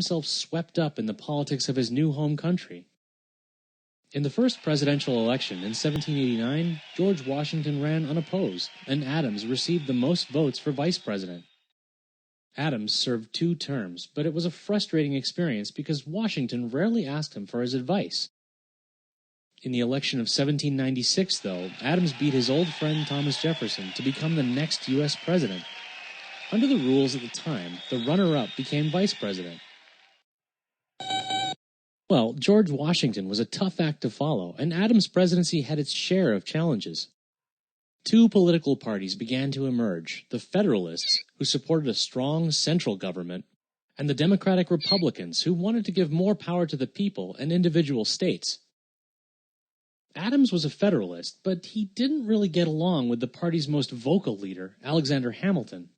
himself swept up in the politics of his new home country. In the first presidential election in 1789, George Washington ran unopposed, and Adams received the most votes for vice president. Adams served 2 terms, but it was a frustrating experience because Washington rarely asked him for his advice. In the election of 1796, though, Adams beat his old friend Thomas Jefferson to become the next U.S. president. Under the rules at the time, the runner-up became vice president. Well, George Washington was a tough act to follow, and Adams' presidency had its share of challenges. 2 political parties began to emerge, the Federalists, who supported a strong central government, and the Democratic Republicans, who wanted to give more power to the people and individual states. Adams was a Federalist, but he didn't really get along with the party's most vocal leader, Alexander Hamilton.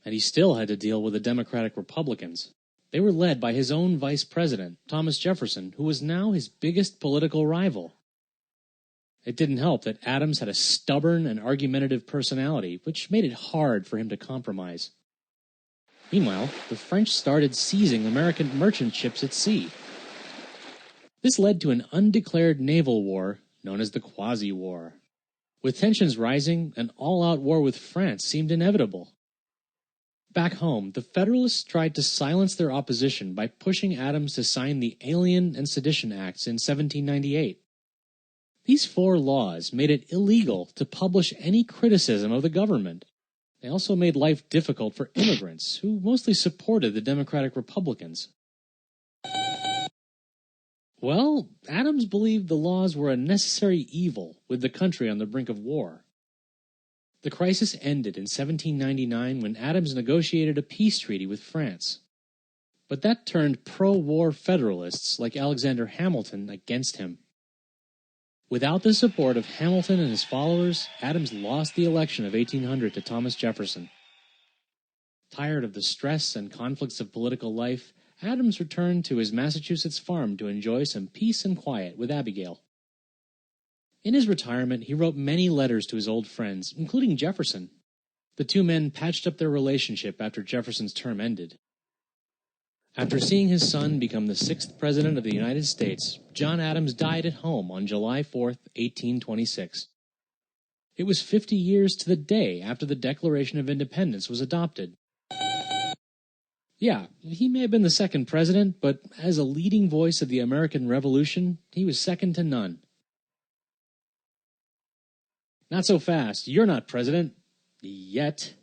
And he still had to deal with the Democratic Republicans. They were led by his own vice president, Thomas Jefferson, who was now his biggest political rival. It didn't help that Adams had a stubborn and argumentative personality, which made it hard for him to compromise. Meanwhile, the French started seizing American merchant ships at sea. This led to an undeclared naval war known as the Quasi-War. With tensions rising, an all-out war with France seemed inevitable. Back home, the Federalists tried to silence their opposition by pushing Adams to sign the Alien and Sedition Acts in 1798. These 4 laws made it illegal to publish any criticism of the government. They also made life difficult for immigrants, who mostly supported the Democratic Republicans. Well, Adams believed the laws were a necessary evil with the country on the brink of war. The crisis ended in 1799 when Adams negotiated a peace treaty with France. But that turned pro-war Federalists like Alexander Hamilton against him. Without the support of Hamilton and his followers, Adams lost the election of 1800 to Thomas Jefferson. Tired of the stress and conflicts of political life, Adams returned to his Massachusetts farm to enjoy some peace and quiet with Abigail. In his retirement, he wrote many letters to his old friends, including Jefferson. The 2 men patched up their relationship after Jefferson's term ended. After seeing his son become the 6th President of the United States, John Adams died at home on July 4, 1826. It was 50 years to the day after the Declaration of Independence was adopted. Yeah, he may have been the 2nd president, but as a leading voice of the American Revolution, he was second to none. Not so fast. You're not president. Yet.